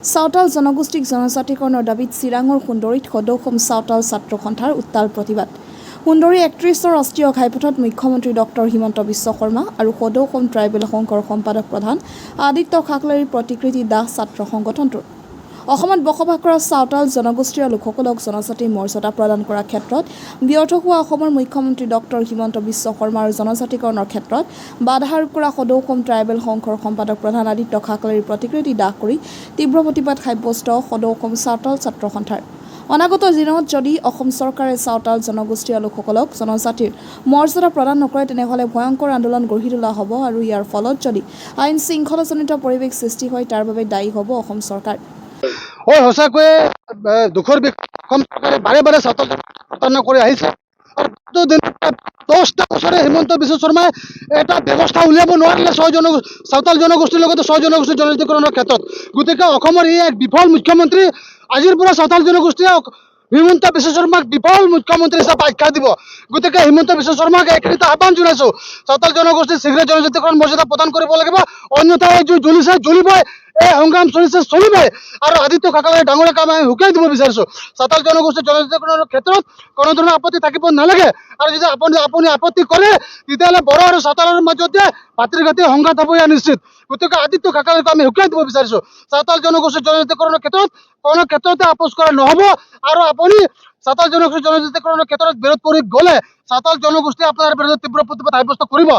চাওতাল জনগোষ্ঠীক জনজাতিকৰণৰ দাবীত চিৰাঙৰ সুন্দৰীত সদৌ অসম চাওতাল ছাত্ৰ সন্থাৰ উত্তাল প্ৰতিবাদ। সুন্দৰী ৩১ ৰাষ্ট্ৰীয় ঘাইপথত মুখ্যমন্ত্ৰী ডক্টৰ হিমন্ত বিশ্ব শৰ্মা আৰু সদৌ অসম ট্ৰাইবেল সংঘৰ সম্পাদক প্ৰধান আদিত্য খাকলেৰ প্ৰতিকৃতি দাহ ছাত্ৰ সংগঠনটোৰ। অসমত বসবাস কৰা চাওতাল জনগোষ্ঠীয় লোকসকলক জনজাতিৰ মৰ্যাদা প্ৰদান কৰাৰ ক্ষেত্ৰত ব্যৰ্থ হোৱা অসমৰ মুখ্যমন্ত্ৰী ডক্টৰ হিমন্ত বিশ্ব শৰ্মা আৰু জনজাতিকৰণৰ ক্ষেত্ৰত বাধা আৰোপ কৰা সদৌ অসম ট্ৰাইবেল সংঘৰ সম্পাদক প্ৰধান আদিত্য খাকলেৰ প্ৰতিকৃতি দাহ কৰি তীব্ৰ প্ৰতিবাদ সাব্যস্ত সদৌ অসম চাওতাল ছাত্ৰ সন্থাৰ। অনাগত দিনত যদি অসম চৰকাৰে চাওতাল জনগোষ্ঠীয় লোকসকলক জনজাতিৰ মৰ্যাদা প্ৰদান নকৰে তেনেহ'লে ভয়ংকৰ আন্দোলন গঢ়ি তোলা হ'ব আৰু ইয়াৰ ফলত যদি আইন শৃংখলাজনিত পৰিৱেশ সৃষ্টি হয় তাৰ বাবে দায়ী হ'ব অসম চৰকাৰ। সঁচাকৈয়ে দুখৰ বিষয়। অসম চৰকাৰে বাৰে বাৰে ছাত্ৰ প্ৰতাৰণা কৰি আহিছে আৰু 10টা বছৰে হিমন্ত বিশ্ব শৰ্মাই এটা ব্যৱস্থা উলিয়াব নোৱাৰিলে চাওতাল জনগোষ্ঠীৰ লগতে 6 জনগোষ্ঠীৰ জনজাতিকৰণৰ ক্ষেত্ৰত। গতিকে অসমৰ এই এক বিফল মুখ্যমন্ত্ৰী আজিৰ পৰা চাওতাল জনগোষ্ঠীয়ে হিমন্ত বিশ্ব শৰ্মাক বিফল মুখ্যমন্ত্ৰী হিচাপে আখ্যা দিব। গতিকে হিমন্ত বিশ্ব শৰ্মাক এইখিনিতে আহ্বান জনাইছো, চাওতাল জনগোষ্ঠীৰ শীঘ্ৰে জনজাতিকৰণ মৰ্যাদা প্ৰদান কৰিব লাগিব, অন্যথা এই জ্বলিছে জ্বলিবই, এই সংগ্ৰাম চলিছে চলিবই। আৰু আদিত্য খাকলেৰ ডাঙৰ কাম আমি শুকাই দিব বিচাৰিছো। চাওতাল জনগোষ্ঠীৰ জনজাতিকৰণৰ ক্ষেত্ৰত কোনো ধৰণৰ আপত্তি থাকিব নালাগে, আৰু যদি আপুনি আপত্তি কৰে তেতিয়াহ'লে বড়ো আৰু চাওতালৰ মাজতে ভাতৃঘাতী সংঘাত হ'ব ইয়াৰ নিশ্চিত। গতিকে আদিত্য খাকলেক আমি শুকাই দিব বিচাৰিছো। চাওতাল জনগোষ্ঠীৰ জনজাতিকৰণৰ ক্ষেত্ৰত কোনো ক্ষেত্ৰতে আপোচ কৰা নহ'ব, আৰু আপুনি চাওতাল জনগোষ্ঠীৰ জনজাতিকৰণৰ ক্ষেত্ৰত বিৰোধ কৰি গ'লে চাওতাল জনগোষ্ঠীয়ে আপোনাৰ বিৰুদ্ধে তীব্ৰ প্ৰতিবাদ সাব্যস্ত কৰিব।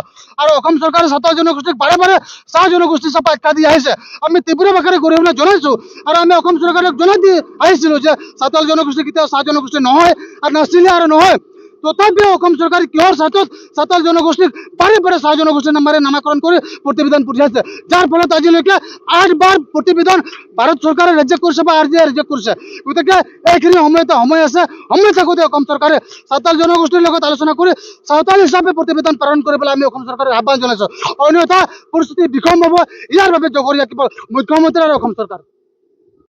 আৰু অসম চৰকাৰে চাওতাল জনগোষ্ঠীক বাৰে বাৰে চাহ জনগোষ্ঠী হিচাপে আখ্যা দি আহিছে। আমি তীব্ৰ ভাষাৰে গৰিহণা জনাইছো, আৰু আমি অসম চৰকাৰক জনাই দি আহিছিলো যে চাওতাল জনগোষ্ঠী কেতিয়াও চাহ জনগোষ্ঠী নহয় আৰু নাছিলে আৰু নহয়। তথাপিও অসম চৰকাৰে কিহৰ স্বাৰ্থত চাওতাল জনগোষ্ঠীক বাৰে বাৰে চাহ জনগোষ্ঠীৰ নামেৰে নামাকৰণ কৰি প্ৰতিবেদন পঠিয়াইছে, যাৰ ফলত আজিলৈকে 8বাৰ প্ৰতিবেদন ভাৰত চৰকাৰে ৰিজেক্ট কৰিছে বা RBI ৰিজেক্ট কৰিছে। গতিকে এইখিনি সময় আছে, সময় থাকোঁতে অসম চৰকাৰে চাওতাল জনগোষ্ঠীৰ লগত আলোচনা কৰি চাওতাল হিচাপে প্ৰতিবেদন প্ৰেৰণ কৰিবলৈ আমি অসম চৰকাৰক আহ্বান জনাইছো। অন্যথা পৰিস্থিতি বিষম হ'ব, ইয়াৰ বাবে জগৰীয়া কেৱল মুখ্যমন্ত্ৰী আৰু অসম চৰকাৰ।